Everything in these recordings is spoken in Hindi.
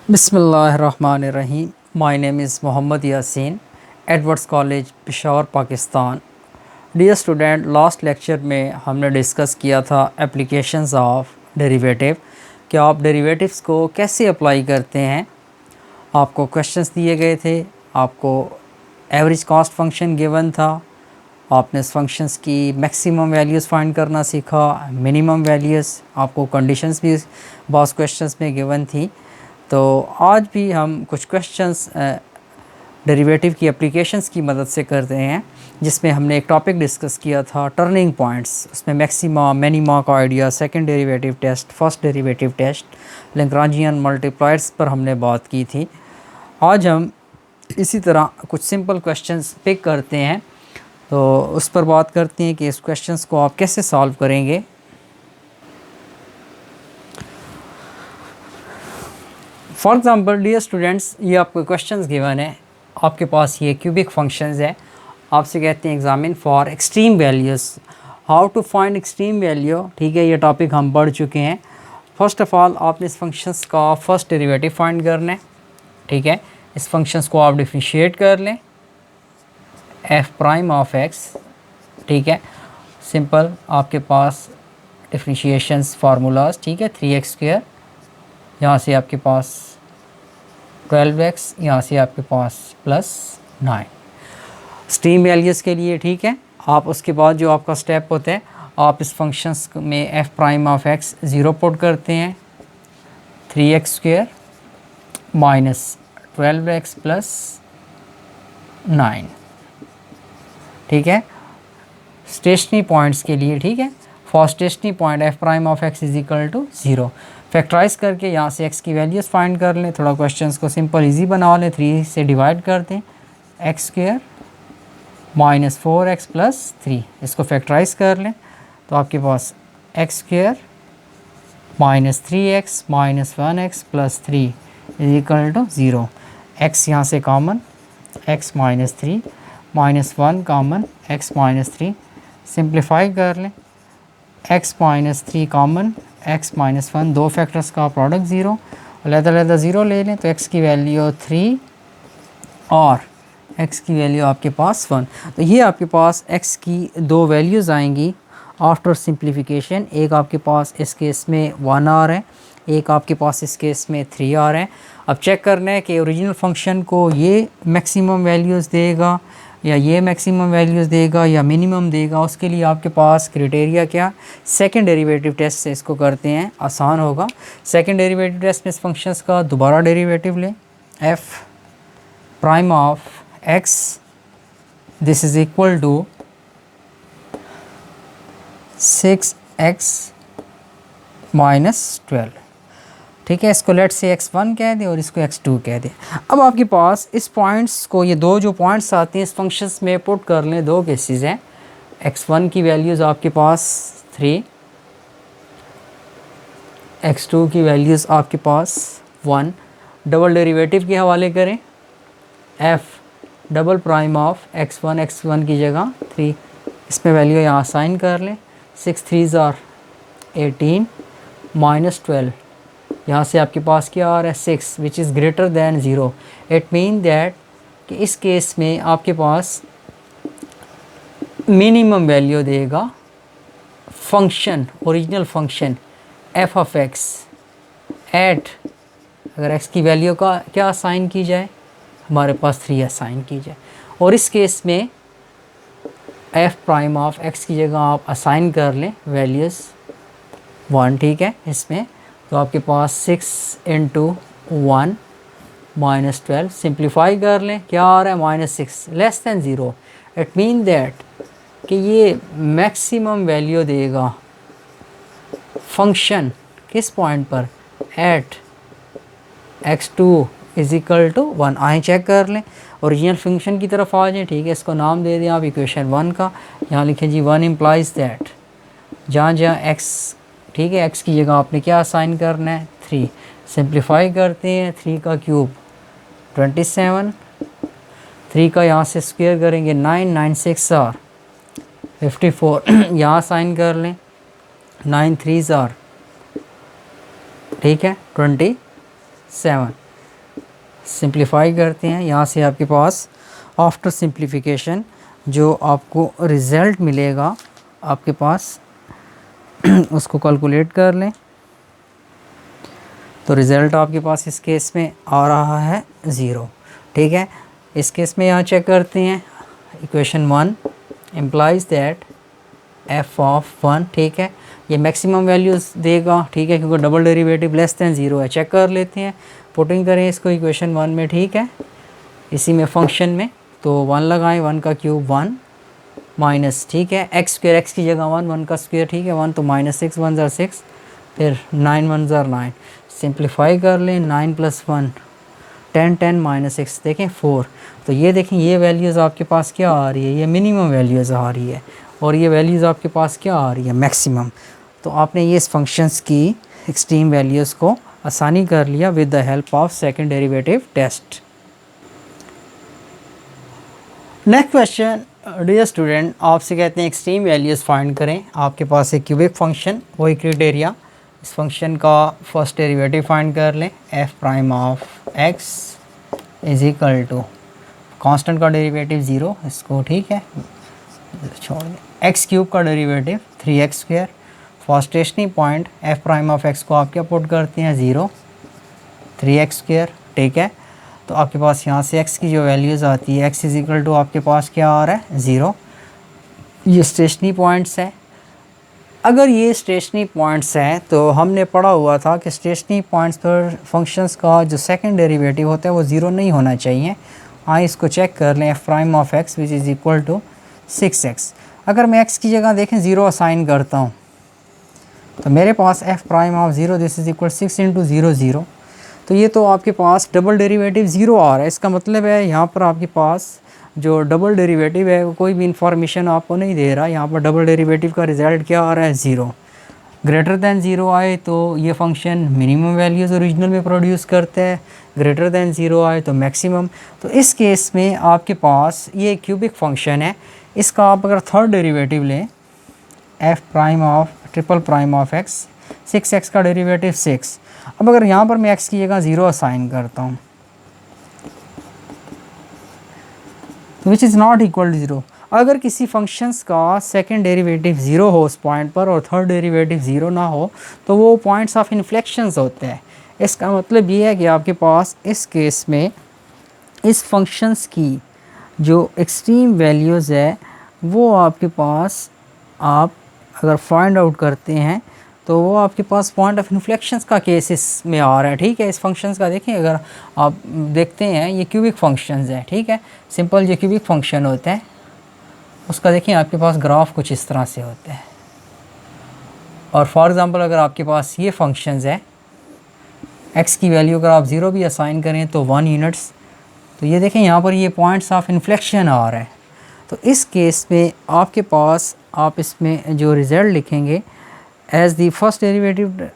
बिस्मिल्लाहिर्रहमानिर्रहीम। My name is Mohammad Yasin, Edwards college Peshawar Pakistan. Dear student, last lecture में हमने डिस्कस किया था एप्लीकेशंस ऑफ डेरिवेटिव, कि आप डेरिवेटिव्स को कैसे अप्लाई करते हैं। आपको क्वेश्चंस दिए गए थे, आपको एवरेज कॉस्ट फंक्शन गिवन था, आपने इस फंक्शंस की मैक्सिमम वैल्यूज़ फाइंड करना सीखा, मिनिमम वैल्यूज़, आपको कंडीशंस भी बहुत क्वेश्चंस में गिवन थी। तो आज भी हम कुछ क्वेश्चंस डेरिवेटिव की एप्लीकेशंस की मदद से करते हैं, जिसमें हमने एक टॉपिक डिस्कस किया था टर्निंग पॉइंट्स। उसमें मैक्सिमा मिनिमा का idea, second derivative test, first derivative test, Lagrangian multipliers पर हमने बात की थी। आज हम इसी तरह कुछ सिंपल क्वेश्चंस पिक करते हैं, तो उस पर बात करते हैं कि इस क्वेश्चंस को आप कैसे सॉल्व करेंगे। फॉर एग्ज़ाम्पल डियर स्टूडेंट्स, ये आपको क्वेश्चंस गिवन है, आपके पास ये क्यूबिक फंक्शंस है। आपसे कहते हैं examine for extreme values, how to find extreme value. ठीक है, ये टॉपिक हम पढ़ चुके हैं। फर्स्ट ऑफ ऑल आपने इस फंक्शंस का फर्स्ट डेरिवेटिव फाइंड करना है। ठीक है, इस फंक्शंस को आप डिफरेंशिएट कर लें, एफ प्राइम ऑफ एक्स। ठीक है, सिंपल आपके पास डिफरेंशिएशंस फार्मूलाज। ठीक है, 3x², यहाँ से आपके पास 12x, यहाँ से आपके पास +9 एक्सट्रीम वैल्यूज़ के लिए। ठीक है, आप उसके बाद जो आपका स्टेप होता है, आप इस फंक्शंस में F prime of x 0 put करते हैं, 3x² माइनस 12x +9। ठीक है, स्टेशनरी पॉइंट्स के लिए। ठीक है, for stationary point f prime of x is equal to 0। Factorize करके यहाँ से x की वैल्यूज़ फाइंड कर लें। थोड़ा क्वेश्चंस को सिंपल इजी बना लें, 3 से डिवाइड कर दें, x² माइनस 4x +3, इसको फैक्टराइज कर लें तो आपके पास x² minus 3x minus 1x +3 is equal to 0। x यहाँ से common, x minus 3 minus 1 common, x minus 3 simplify कर लें, x minus 3 common, x minus 1, दो फैक्टर्स का प्रोडक्ट 0, अलग-अलग 0 ले लें तो x की वैल्यू 3 और x की वैल्यू आपके पास 1। तो ये आपके पास x की दो वैल्यूज़ आएंगी आफ्टर सिंप्लीफिकेशन। एक आपके पास इस केस में 1 आ रहा है, एक आपके पास इस केस में 3 आ रहा है। अब चेक करना है कि ओरिजिनल फंक्शन को ये मैक्सिमम वैल्यूज़ देगा या ये मैक्सिमम वैल्यूज़ देगा या मिनिमम देगा। उसके लिए आपके पास क्राइटेरिया क्या, सेकंड डेरिवेटिव टेस्ट से इसको करते हैं, आसान होगा। सेकंड डेरिवेटिव टेस्ट में इस फंक्शंस का दोबारा डेरिवेटिव लें, f prime of x this is equal to 6x minus 12। ठीक है, इसको लेट से x1 कह दें और इसको x2 कह दें। अब आपके पास इस पॉइंट्स को, ये दो जो पॉइंट्स आते हैं इस फंक्शंस में पुट कर लें। दो केसेस हैं, x1 की वैल्यूज़ आपके पास 3, x2 की वैल्यूज़ आपके पास 1। डबल डेरिवेटिव के हवाले करें, f double prime of x1 की जगह 3, इसमें वैल्यू यहाँ साइन कर लें, 6 3 18 माइनस 12, यहाँ से आपके पास क्या आ रहा है 6 which is greater than 0। It mean that कि इस केस में आपके पास मिनिमम वैल्यू देगा function, original function f of x at, अगर x की वैल्यू का क्या असाइन की जाए, हमारे पास 3 असाइन की जाए, और इस केस में एफ प्राइम ऑफ एक्स की जगह आप असाइन कर लें वैल्यूज़ 1। ठीक है, इसमें तो आपके पास 6 × 1 माइनस 12, सिंप्लीफाई कर लें, क्या आ रहा है -6 less than 0। It mean that कि ये मैक्सिमम वैल्यू देगा फंक्शन किस पॉइंट पर, at x2 is equal to 1। आए चेक कर लें, ओरिजिनल फंक्शन की तरफ आ जाए। ठीक है, इसको नाम दे दें आप इक्वेशन 1 का, यहाँ लिखें जी 1 इम्प्लाइज दैट, जहाँ x, ठीक है, x की जगह आपने क्या असाइन करना है 3। सिंप्लीफाई करते हैं, 3 का क्यूब 27, 3 का यहाँ से स्क्वायर करेंगे 9, 9 6 54, यहाँ साइन कर लें, 9 3 ठीक है 27। सिंप्लीफाई करते हैं, यहाँ से आपके पास आफ्टर सिंप्लीफिकेशन जो आपको रिज़ल्ट मिलेगा आपके पास उसको कैलकुलेट कर लें। तो रिज़ल्ट आपके पास इस केस में आ रहा है 0, ठीक है। इस केस में यहाँ चेक करते हैं, equation 1 implies that f of 1, ठीक है, ये मैक्सिमम वैल्यूज़ देगा, ठीक है, क्योंकि डबल डेरिवेटिव लेस दैन 0 है। चेक कर लेते हैं, पुटिंग करें इसको इक्वेशन 1 में, ठीक है, इसी में फंक्शन में। तो 1 लगाएं, 1 का क्यूब 1 माइनस, ठीक है, एक्स स्क्वेयर, एक्स की जगह 1, 1 का स्क्वेयर, ठीक है, 1 तो माइनस 6, 1 ज़र 6, फिर 9 1 ज़र 9, सिंप्लीफाई कर लें, 9 + 1 10, 10 माइनस 6 देखें 4। तो ये देखें ये वैल्यूज़ आपके पास क्या आ रही है, ये मिनिमम वैल्यूज़ आ रही है, और ये वैल्यूज़ आपके पास क्या आ रही है, मैक्सिमम। तो आपने ये इस फंक्शंस की एक्सट्रीम वैल्यूज़ को आसानी कर लिया with the help of second derivative test. Next question, dear student, आपसे कहते हैं एक्सट्रीम वैल्यूज़ फाइंड करें। आपके पास एक क्यूबिक फंक्शन, वही क्राइटेरिया, इस फंक्शन का फर्स्ट डेरिवेटिव फाइंड कर लें, f prime of x is equal to constant का डेरिवेटिव 0, इसको ठीक है छोड़ दें, एक्स क्यूब का derivative 3x²। For stationary point f prime of x को आप क्या पुट करते हैं 0, 3x², ठीक है। तो आपके पास यहाँ से x की जो वैल्यूज़ आती है, x इज इक्वल टू आपके पास क्या आ रहा है 0। ये स्टेशनरी पॉइंट्स है। अगर ये स्टेशनरी पॉइंट्स हैं तो हमने पढ़ा हुआ था कि स्टेशनरी पॉइंट्स पर फंक्शंस का जो सेकंड डेरिवेटिव होता है वो 0 नहीं होना चाहिए। हाँ, इसको चेक कर लें, f prime of x which is equal to 6x। अगर मैं x की जगह देखें 0 असाइन करता हूँ तो मेरे पास F prime of 0 this is equal 6 × 0 0। तो ये तो आपके पास डबल डेरिवेटिव 0 आ रहा है। इसका मतलब है यहाँ पर आपके पास जो डबल डेरिवेटिव है वो कोई भी इंफॉर्मेशन आपको नहीं दे रहा। यहाँ पर डबल डेरिवेटिव का रिज़ल्ट क्या आ रहा है 0। ग्रेटर दैन 0 आए तो ये फंक्शन मिनिमम वैल्यूज़ ओरिजिनल में प्रोड्यूस करता है, ग्रेटर दैन 0 आए तो मैक्सिमम। तो इस केस में आपके पास ये क्यूबिक फंक्शन है, इसका आप अगर थर्ड डेरिवेटिव लें, f prime of triple prime of x, 6x का डेरिवेटिव 6। अब अगर यहाँ पर मैं x की जगह 0 असाइन करता हूँ which is not equal to 0। अगर किसी फंक्शंस का सेकंड डेरिवेटिव 0 हो उस पॉइंट पर और थर्ड डेरिवेटिव 0 ना हो तो वो पॉइंट्स ऑफ इन्फ्लेक्शंस होते हैं। इसका मतलब ये है कि आपके पास इस केस में इस फंक्शंस की जो एक्सट्रीम वैल्यूज़ है वो आपके पास आप अगर फाइंड आउट करते हैं तो वो आपके पास पॉइंट ऑफ इन्फ्लेक्शंस का केस इसमें आ रहा है, ठीक है। इस फंक्शंस का देखें, अगर आप देखते हैं ये क्यूबिक फंक्शंस है, ठीक है, सिंपल जो क्यूबिक फंक्शन होता है उसका देखिए आपके पास ग्राफ कुछ इस तरह से होता है। और फॉर एग्ज़ाम्पल अगर आपके पास ये फंक्शंस है, x की वैल्यू अगर आप 0 भी असाइन करें तो 1 यूनिट्स, तो ये देखें यहाँ पर ये पॉइंट्स ऑफ इन्फ्लेक्शन आ रहा है। तो इस केस में आपके पास आप इसमें जो रिज़ल्ट लिखेंगे एज़ दी फर्स्ट डेरिवेटिव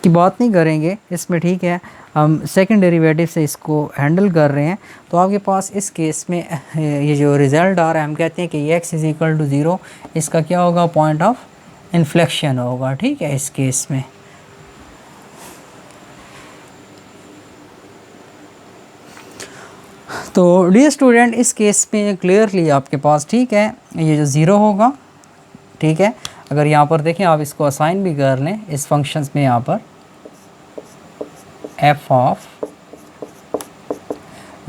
की बात नहीं करेंगे इसमें, ठीक है, हम सेकंड डेरिवेटिव से इसको हैंडल कर रहे हैं। तो आपके पास इस केस में ये जो रिज़ल्ट आ रहा है हम कहते हैं कि ये x इज़ इक्वल टू 0, इसका क्या होगा, पॉइंट ऑफ इन्फ्लेक्शन होगा, ठीक है, इस केस में। तो डियर स्टूडेंट, इस केस में क्लियरली आपके पास, ठीक है, ये जो 0 होगा, ठीक है। अगर यहाँ पर देखें आप इसको असाइन भी कर लें इस फंक्शंस में, यहाँ पर एफ ऑफ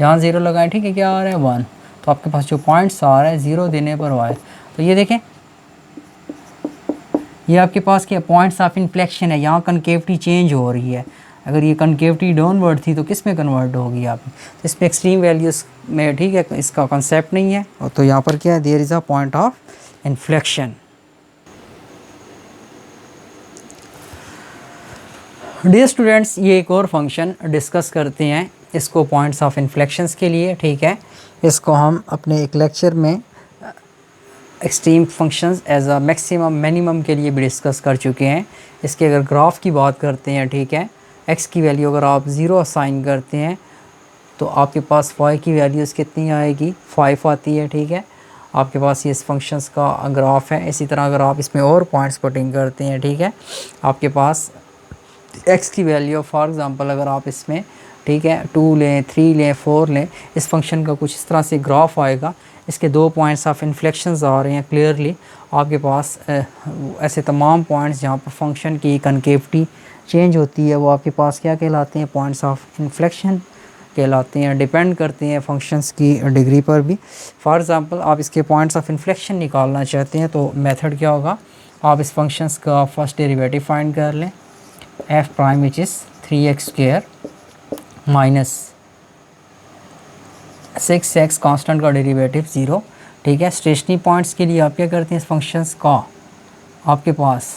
यहाँ 0 लगाएं, ठीक है, क्या आ रहा है 1। तो आपके पास जो पॉइंट्स आ रहा है 0 देने पर हुआ है। तो ये देखें ये आपके पास क्या पॉइंट्स ऑफ इन्फ्लेक्शन है, यहाँ कनकेविटी चेंज हो रही है। अगर ये कनकेविटी डाउनवर्ड थी तो किस में कन्वर्ट होगी आप, तो इसमें एक्सट्रीम वैल्यूज़ में, ठीक है, इसका कंसेप्ट नहीं है। तो यहाँ पर क्या है, there is a point of inflection. Dear students, ये एक और फंक्शन डिस्कस करते हैं इसको पॉइंट्स ऑफ इन्फ्लेक्शंस के लिए, ठीक है। इसको हम अपने एक लेक्चर में extreme functions as a maximum minimum के लिए भी डिस्कस कर चुके हैं। इसके अगर ग्राफ की बात करते हैं, ठीक है, x की वैल्यू अगर आप 0 असाइन करते हैं तो आपके पास y की वैल्यूज़ कितनी आएगी, 5 आती है, ठीक है। आपके पास ये इस फंक्शंस का ग्राफ है। इसी तरह अगर आप इसमें और पॉइंट्स पुटिंग करते हैं, ठीक है, आपके पास x की वैल्यू फॉर एग्ज़ाम्पल अगर आप इसमें ठीक है, 2 लें, 3 लें, 4 लें, इस फंक्शन का कुछ इस तरह से ग्राफ आएगा। इसके 2 पॉइंट्स ऑफ इन्फ्लेक्शंस आ रहे हैं क्लियरली आपके पास। ऐसे तमाम पॉइंट्स जहाँ पर फंक्शन की कनकेविटी चेंज होती है वो आपके पास क्या कहलाते हैं, पॉइंट्स ऑफ इन्फ्लेक्शन कहलाते हैं। डिपेंड करते हैं फंक्शंस की डिग्री पर भी। फॉर एग्ज़ाम्पल आप इसके पॉइंट्स ऑफ इन्फ्लेक्शन निकालना चाहते हैं तो मेथड क्या होगा, आप इस फंक्शंस का फर्स्ट डेरिवेटिव फाइंड कर लें, f prime which is 3x² minus 6x constant का डेरिवेटिव 0। ठीक है, स्टेशनरी पॉइंट्स के लिए आप क्या करते हैं, इस फंक्शंस का आपके पास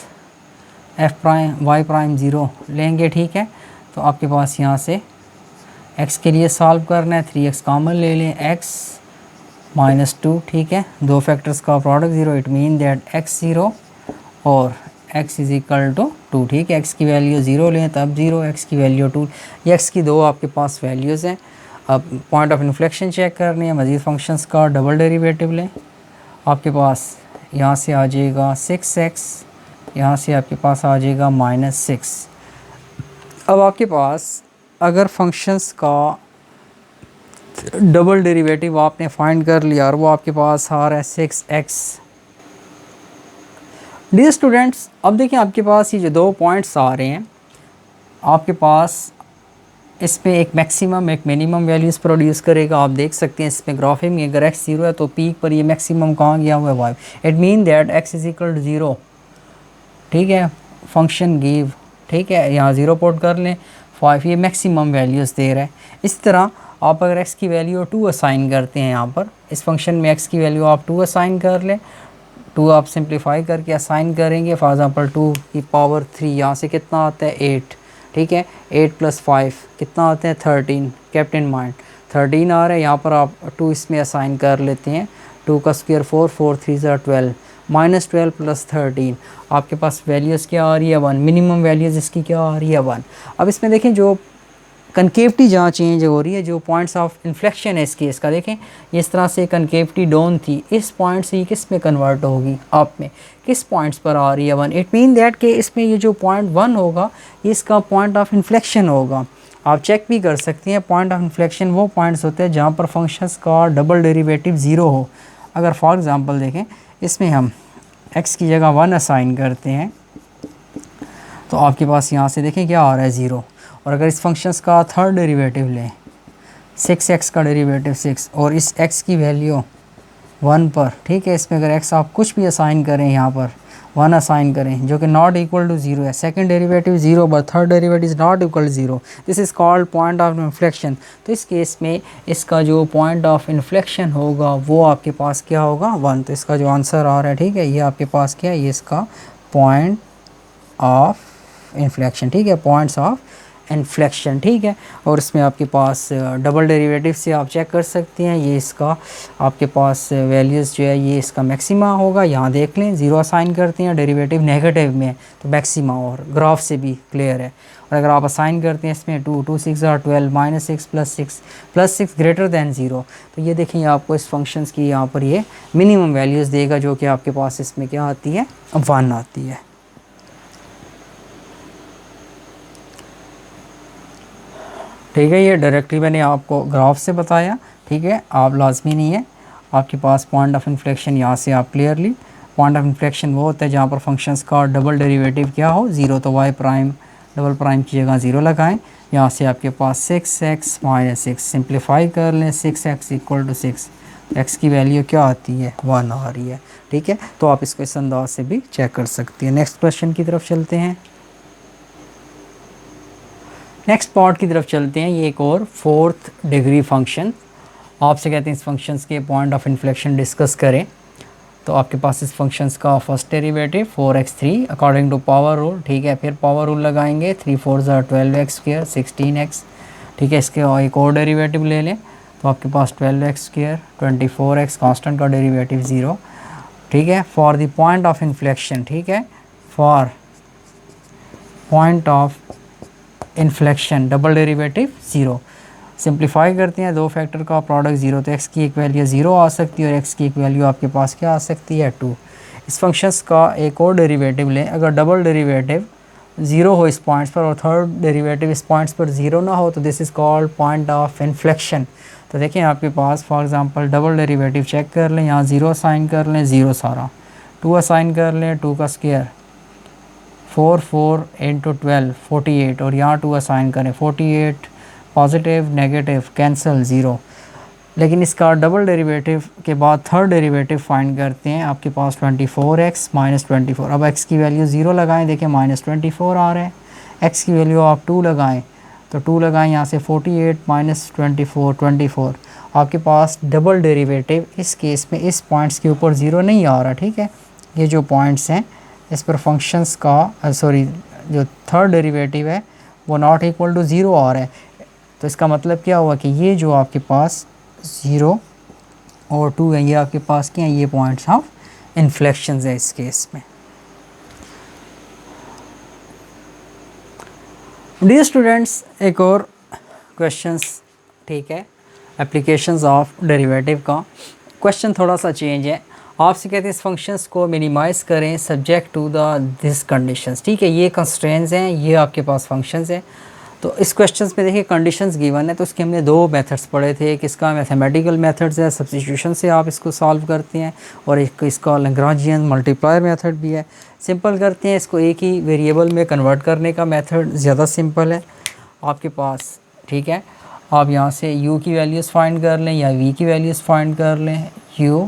एफ प्राइम वाई प्राइम 0 लेंगे। ठीक है, तो आपके पास यहाँ से x के लिए सॉल्व करना है, 3x कॉमन ले लें, x माइनस 2। ठीक है, दो फैक्टर्स का product 0, it mean that x 0 और x इज़ इक्वल टू 2। ठीक है, x की वैल्यू 0 लें तब 0, x की वैल्यू 2, ये x की दो आपके पास वैल्यूज़ हैं। अब पॉइंट ऑफ इन्फ्लेक्शन चेक करनी है, मज़ीद फंक्शंस का डबल डेरिवेटिव लें, आपके पास यहाँ से आ जाएगा 6x, यहाँ से आपके पास आ जाएगा -6। अब आपके पास अगर फंक्शंस का डबल डेरिवेटिव आपने फाइंड कर लिया और वो आपके पास आ रहा है 6x। डियर स्टूडेंट्स, अब देखिए आपके पास ये जो 2 पॉइंट्स आ रहे हैं, आपके पास इसमें एक मैक्सिमम एक मिनिमम वैल्यूज़ प्रोड्यूस करेगा। आप देख सकते हैं इसमें ग्राफिक में अगर x 0 है तो पीक पर ये मैक्सिमम कहाँ गया हुआ है, y. It mean that x is equal to 0। ठीक है, फंक्शन गिव, ठीक है, यहाँ 0 पुट कर लें, 5, ये मैक्सिमम वैल्यूज़ दे रहा है। इस तरह आप अगर x की वैल्यू 2 असाइन करते हैं, यहाँ पर इस फंक्शन में x की वैल्यू आप 2 असाइन कर लें, 2 आप सिंप्लीफाई करके असाइन करेंगे। फॉर एग्ज़ाम्पल 2 की पावर 3 यहाँ से कितना आता है 8। ठीक है, 8 + 5 कितना आता है 13। केप्ट इन माइंड 13 आ रहा है, यहाँ पर आप 2 इसमें असाइन कर लेते हैं। 2 का स्क्वायर 4, 4 3 12, -12 + 13 आपके पास वैल्यूज़ क्या आ रही है 1। मिनिमम वैल्यूज़ इसकी क्या आ रही है 1। अब इसमें देखें जो कनकेविटी जहाँ चेंज हो रही है, जो पॉइंट्स ऑफ इन्फ्लेक्शन है इस केस का, देखें इस तरह से कनकेविटी डाउन थी, इस पॉइंट से ये किस में कन्वर्ट होगी, अप में। किस पॉइंट्स पर आ रही है 1। इट मीन दैट कि इसमें ये जो पॉइंट 1 होगा ये इसका पॉइंट ऑफ इन्फ्लेक्शन होगा। आप चेक भी कर सकते हैं, पॉइंट ऑफ इन्फ्लेक्शन वो पॉइंट्स होते हैं जहाँ पर फंक्शंस का डबल डेरिवेटिव 0 हो। अगर फॉर एग्ज़ाम्पल देखें इसमें हम x की जगह 1 असाइन करते हैं तो आपके पास यहाँ से देखें क्या आ रहा है 0। और अगर इस फंक्शंस का थर्ड डेरिवेटिव लें, 6x का डेरिवेटिव 6 और इस x की वैल्यू 1 पर, ठीक है, इसमें अगर x आप कुछ भी असाइन करें, यहाँ पर 1 असाइन करें जो कि नॉट इक्वल टू 0 है, second derivative 0 but third derivative is not equal to 0, this is called point of inflection. तो इस केस में इसका जो पॉइंट ऑफ इन्फ्लेक्शन होगा वो आपके पास क्या होगा 1। तो इसका जो आंसर आ रहा है, ठीक है, ये आपके पास क्या है, ये इसका पॉइंट ऑफ इन्फ्लेक्शन। ठीक है, पॉइंट्स ऑफ इन्फ्लेक्शन। ठीक है, और इसमें आपके पास डबल डेरिवेटिव से आप चेक कर सकते हैं, ये इसका आपके पास वैल्यूज़ जो है ये इसका मैक्सिमा होगा। यहाँ देख लें 0 असाइन करते हैं, डेरिवेटिव नेगेटिव में तो मैक्सिमा, और ग्राफ से भी क्लियर है। और अगर आप असाइन करते हैं इसमें 2, 2 6 are 12, -6 + 6 ग्रेटर दैन 0, तो ये देखें आपको इस फंक्शंस की यहाँ पर ये मिनिमम वैल्यूज़ देगा जो कि आपके पास इसमें क्या आती है 1 आती है। ठीक है, ये डायरेक्टली मैंने आपको ग्राफ से बताया। ठीक है, आप लाजमी नहीं है आपके पास पॉइंट ऑफ इन्फ्लेक्शन, यहाँ से आप क्लियरली पॉइंट ऑफ इन्फ्लेक्शन वो होता है जहाँ पर फंक्शंस का डबल डेरिवेटिव क्या हो 0, तो y प्राइम डबल प्राइम की जगह 0 लगाएं। यहाँ से आपके पास 6x - 6 सिंप्लीफाई कर लें, 6x = 6, x की वैल्यू क्या आती है 1 आ रही है। ठीक है, तो आप इसको इस अंदाज से भी चेक कर सकते हैं। नेक्स्ट क्वेश्चन की तरफ चलते हैं, नेक्स्ट पार्ट की तरफ चलते हैं। ये एक और 4th डिग्री फंक्शन आपसे कहते हैं इस फंक्शंस के पॉइंट ऑफ इन्फ्लेक्शन डिस्कस करें। तो आपके पास इस फंक्शंस का first derivative 4x3 according to power rule. ठीक है, फिर पावर रूल लगाएंगे, 3 4 are 12x², 16x। ठीक है, इसके एक और डेरिवेटिव ले लें तो आपके पास 12x², 24x, कांस्टेंट का डेरिवेटिव 0। ठीक है, for the point of inflection, ठीक है, for point of inflection double derivative 0। Simplify करते हैं, दो फैक्टर का प्रोडक्ट 0, तो x की एक वैल्यू 0 आ सकती है और x की एक वैल्यू आपके पास क्या आ सकती है 2। इस फंक्शंस का एक और डेरिवेटिव लें, अगर डबल डेरिवेटिव ज़ीरो हो इस पॉइंट्स पर और थर्ड डेरिवेटिव इस पॉइंट्स पर ज़ीरो ना हो तो this is called point of inflection. तो देखिए आपके पास for example double derivative check कर लें, यहाँ ज़ीरो असाइन कर लें, ज़ीरो सारा, 2 असाइन कर लें, 2 का स्क्वायर 4 4 इंटू 12 48 और यहाँ 2 असाइन करें 48, पॉजिटिव नेगेटिव कैंसिल ज़ीरो। लेकिन इसका डबल डेरिवेटिव के बाद थर्ड डेरिवेटिव फाइंड करते हैं, आपके पास 24x माइनस 24। अब x की वैल्यू ज़ीरो लगाएं, देखिए माइनस 24 आ रहा है। x की वैल्यू आप 2 लगाएं तो 2 लगाएं, यहाँ से 48 माइनस 24 24। आपके पास डबल डेरिवेटिव इस केस में इस पॉइंट्स के ऊपर ज़ीरो नहीं आ रहा, ठीक है। ये जो पॉइंट्स हैं इस पर फंक्शंस का सॉरी जो थर्ड डेरिवेटिव है वो नॉट इक्वल टू ज़ीरो आ रहा है। तो इसका मतलब क्या हुआ कि ये जो आपके पास 0 और 2 है ये आपके पास क्या है, ये पॉइंट्स ऑफ इन्फ्लेक्शंस है इस केस में। डियर स्टूडेंट्स, एक और क्वेश्चंस, ठीक है, एप्लीकेशंस ऑफ डेरिवेटिव का क्वेश्चन थोड़ा सा चेंज है। आपसे कहते हैं इस फंक्शंस को मिनिमाइज़ करें subject to the this conditions, ठीक है। ये कंस्ट्रेंट्स हैं, ये आपके पास फंक्शंस हैं। तो इस क्वेश्चंस में देखिए कंडीशंस गिवन है, तो इसके हमने दो मेथड्स पढ़े थे। एक इसका मैथमेटिकल मेथड्स है, सब्स्टिट्यूशन से आप इसको सॉल्व करते हैं, और एक इसका लैग्रांजियन मल्टीप्लायर मेथड भी है। सिंपल करते हैं इसको, एक ही वेरिएबल में कन्वर्ट करने का मेथड ज़्यादा सिंपल है आपके पास, ठीक है। आप यहाँ से u की वैल्यूज़ फाइंड कर लें या v की वैल्यूज़ फाइंड कर लें। u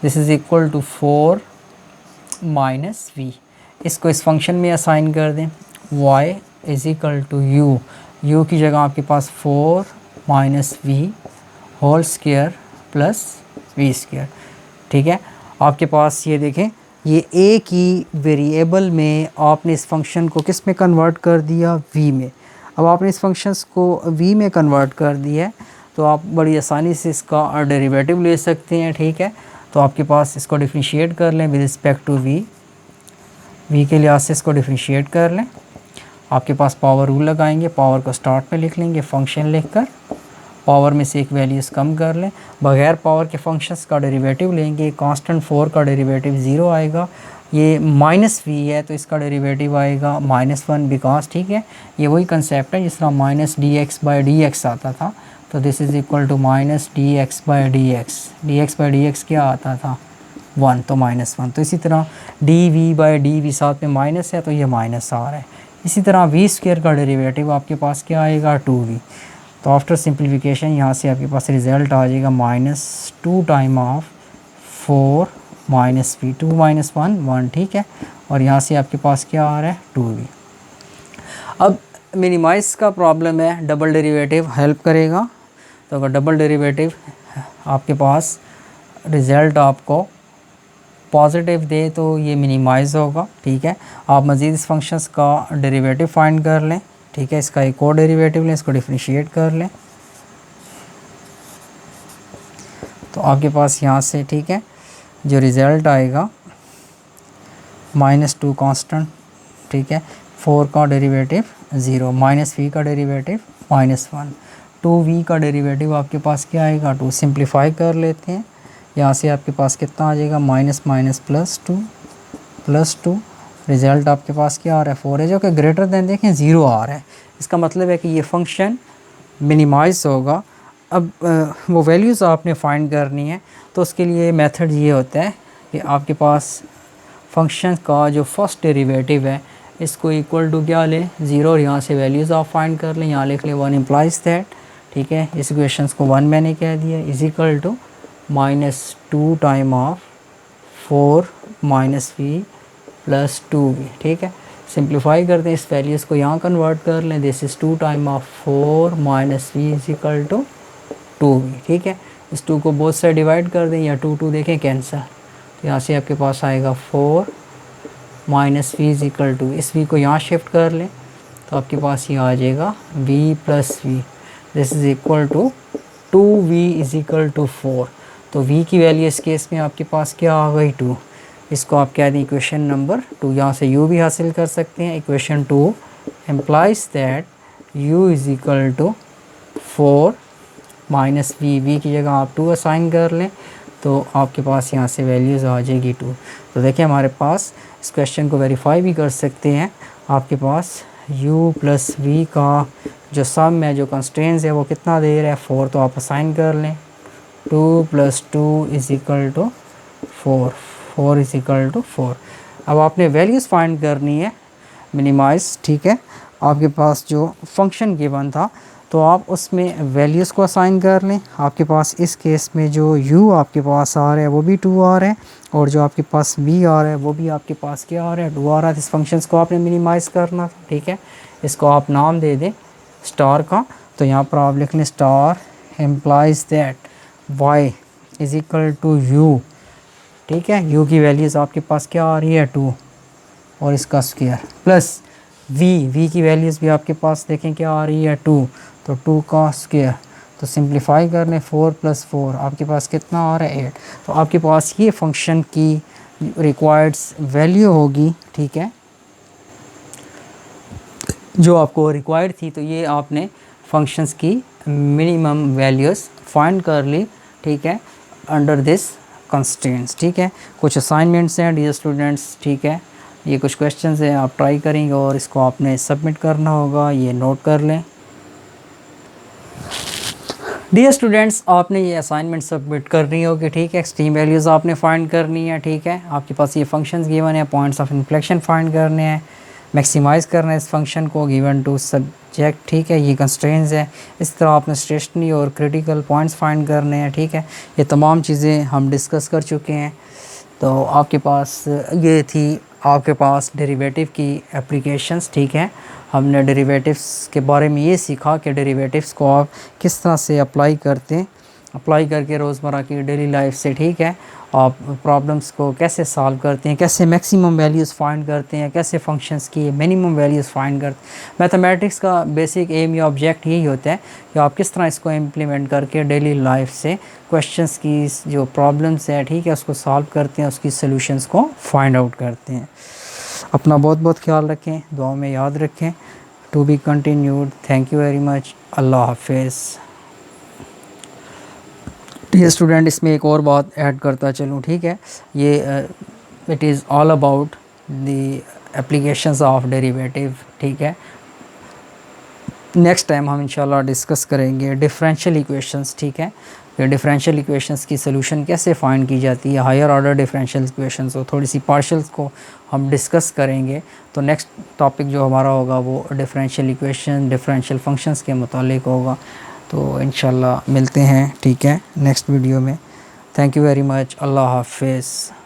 this is equal to 4 minus v, इसको इस फंक्शन में असाइन कर दें। y is equal to u की जगह आपके पास 4 minus v whole square plus v square, ठीक है। आपके पास ये देखें, ये एक ही वेरिएबल में आपने इस फंक्शन को किस में कन्वर्ट कर दिया, v में। अब आपने इस फंक्शंस को v में कन्वर्ट कर दिया है तो आप बड़ी आसानी से इसका डेरिवेटिव ले सकते हैं, ठीक है। तो आपके पास इसको डिफरेंशिएट कर लें विद रिस्पेक्ट टू v के लिहाज से इसको डिफरेंशिएट कर लें। आपके पास पावर रूल लगाएंगे, पावर को स्टार्ट में लिख लेंगे, फंक्शन लिखकर पावर में से एक वैल्यूज़ कम कर लें। बगैर पावर के फंक्शंस का डेरिवेटिव लेंगे, कांस्टेंट 4 का डेरिवेटिव 0 आएगा। ये माइनस v है तो इसका डेरिवेटिव आएगा -1 बिकॉज, ठीक है, ये वही कंसेप्ट है जिस तरह माइनस dx/dx आता था। तो this is equal to minus dx/dx, dx/dx क्या आता था 1, तो -1। तो इसी तरह dv/dv साथ में माइनस है तो ये माइनस आ रहा है। इसी तरह v स्क्वायर का डेरिवेटिव आपके पास क्या आएगा 2v। तो आफ्टर सिंप्लीफिकेशन यहाँ से आपके पास रिज़ल्ट आ जाएगा -2 time of 4 minus v, 2 minus 1 1, ठीक है। और यहाँ से आपके पास क्या आ रहा है 2v। अब मिनिमाइज़ का प्रॉब्लम है, डबल डेरिवेटिव हेल्प करेगा। तो अगर डबल डेरिवेटिव आपके पास रिज़ल्ट आपको पॉजिटिव दे तो ये मिनिमाइज़ होगा, ठीक है। आप मज़ीद इस फंक्शंस का डेरिवेटिव फाइंड कर लें, ठीक है। इसका एक और डेरिवेटिव लें, इसको डिफरेंशिएट कर लें। तो आपके पास यहाँ से, ठीक है, जो रिज़ल्ट आएगा -2 कांस्टेंट, ठीक है, 4 का डेरिवेटिव 0, -v का डेरिवेटिव -1, 2v का डेरिवेटिव आपके पास क्या आएगा 2। सिंप्लीफाई कर लेते हैं, यहाँ से आपके पास कितना आ जाएगा minus minus plus two, result आपके पास क्या आ रहा है 4 है, जो कि ग्रेटर दैन देखें 0 आ रहा है। इसका मतलब है कि ये फंक्शन मिनिमाइज़ होगा। अब वो वैल्यूज़ आपने फाइंड करनी है, तो उसके लिए मेथड ये होता है कि आपके पास फंक्शन का जो फर्स्ट डेरिवेटिव है इसको इक्वल टू क्या लें 0, और यहाँ से वैल्यूज़ आप फाइंड कर लें। यहाँ लिख लें 1 इम्प्लाइज दैट, ठीक है, इस इक्वेशंस को 1 मैंने कह दिया, is equal to -2 time of 4 minus v plus 2v, ठीक है। सिंप्लीफाई करते हैं, इस वैल्यूज़ को यहाँ कन्वर्ट कर लें। This is 2 time of 4 minus v is equal to 2v, ठीक है। इस 2 को बोथ से डिवाइड कर दें या 2 देखें कैंसर, तो यहाँ से आपके पास आएगा 4 minus v is equal to, इस v को यहाँ शिफ्ट कर लें तो आपके पास ये आ जाएगा v plus v, this is equal to 2v is equal to 4। तो v की वैल्यू इस केस में आपके पास क्या आ गई 2। इसको आप कह दें इक्वेशन नंबर 2, यहाँ से u भी हासिल कर सकते हैं। Equation 2 implies that u is equal to 4 minus v, v की जगह आप 2 असाइन कर लें तो आपके पास यहाँ से वैल्यूज़ आ जाएगी 2। तो देखिए हमारे पास इस क्वेश्चन को वेरीफाई भी कर सकते हैं। आपके पास u प्लस v का जो सम है, जो कंस्ट्रेंट्स है, वो कितना दे रहा है 4। तो आप असाइन कर लें 2 + 2 = 4, 4 = 4। अब आपने वैल्यूज़ फाइंड करनी है, मिनिमाइज़, ठीक है। आपके पास जो फंक्शन गिवन था तो आप उसमें वैल्यूज़ को असाइन कर लें। आपके पास इस केस में जो u आपके पास आ रहा है वो भी 2 आ रहा है, और जो आपके पास v आ रहा है वो भी आपके पास क्या आ रहा है, 2 आ रहा है। इस फंक्शंस को आपने मिनिमाइज़ करना था, ठीक है। इसको आप नाम दे दें स्टार का। तो यहाँ पर आप लिख लें star implies that y = u, ठीक है। u की वैल्यूज़ आपके पास क्या आ रही है 2 और इसका स्क्वायर, प्लस v की वैल्यूज़ भी आपके पास देखें क्या आ रही है 2, तो 2 का स्क्वायर। तो सिंप्लीफाई कर लें 4 + 4 आपके पास कितना आ रहा है 8। तो आपके पास ये फंक्शन की रिक्वायर्ड वैल्यू होगी, ठीक है, जो आपको रिक्वायर्ड थी। तो ये आपने फंक्शंस की मिनिमम वैल्यूज़ फाइंड कर ली, ठीक है, अंडर दिस कंस्ट्रेंट्स, ठीक है। कुछ असाइनमेंट्स हैं डियर स्टूडेंट्स, ठीक है। ये कुछ क्वेश्चंस हैं, आप ट्राई करेंगे और इसको आपने सबमिट करना होगा, ये नोट कर लें। डियर स्टूडेंट्स, आपने ये असाइनमेंट सबमिट करनी होगी, ठीक है। एक्सट्रीम वैल्यूज़ आपने फाइंड करनी है, ठीक है। आपके पास ये फंक्शंस गिवन है, पॉइंट्स ऑफ इन्फ्लेक्शन फाइंड करने हैं, मैक्सिमाइज़ करना है इस फंक्शन को गिवन टू सब्जेक्ट, ठीक है। ये कंस्ट्रेंट्स हैं। इस तरह आपने स्टेशनरी और क्रिटिकल पॉइंट्स फाइंड करने हैं, ठीक है। ये तमाम चीज़ें हम डिस्कस कर चुके हैं। तो आपके पास ये थी आपके पास डेरिवेटिव की एप्लीकेशंस, ठीक है। हमने डेरिवेटिव्स के बारे में ये सीखा कि डेरिवेटिव्स को आप किस तरह से अप्लाई करते हैं, अप्लाई करके रोज़मर्रा की डेली लाइफ से, ठीक है, आप प्रॉब्लम्स को कैसे सॉल्व करते हैं, कैसे मैक्सिमम वैल्यूज़ फाइंड करते हैं, कैसे फंक्शंस की मिनिमम वैल्यूज़ फाइंड करते हैं। मैथमेटिक्स का बेसिक एम या ऑब्जेक्ट यही होता है कि आप किस तरह इसको इम्प्लीमेंट करके डेली लाइफ से क्वेश्चंस की जो प्रॉब्लम्स है, ठीक है, उसको सॉल्व करते हैं, उसकी सॉल्यूशंस को फाइंड आउट करते हैं। अपना बहुत बहुत ख्याल रखें, दुआ में याद रखें। To be continued. Thank you very much. Allah हाफिज़। डियर स्टूडेंट, इसमें एक और बात ऐड करता चलूँ, ठीक है। ये it is all about the applications of derivative, ठीक है। नेक्स्ट टाइम हम इंशाल्लाह डिस्कस करेंगे डिफरेंशियल इक्वेशंस, ठीक है। ये डिफरेंशियल इक्वेशंस की सॉल्यूशन कैसे फाइंड की जाती है, हायर ऑर्डर डिफरेंशियल इक्वेशंस और थोड़ी सी पार्शियल्स को हम डिस्कस करेंगे। तो नेक्स्ट टॉपिक जो हमारा होगा वो डिफरेंशियल इक्वेशन, डिफरेंशियल फंक्शंस के मुतालिक होगा। तो इंशाल्लाह मिलते हैं, ठीक है, नेक्स्ट वीडियो में। Thank you very much. Allah हाफिज़।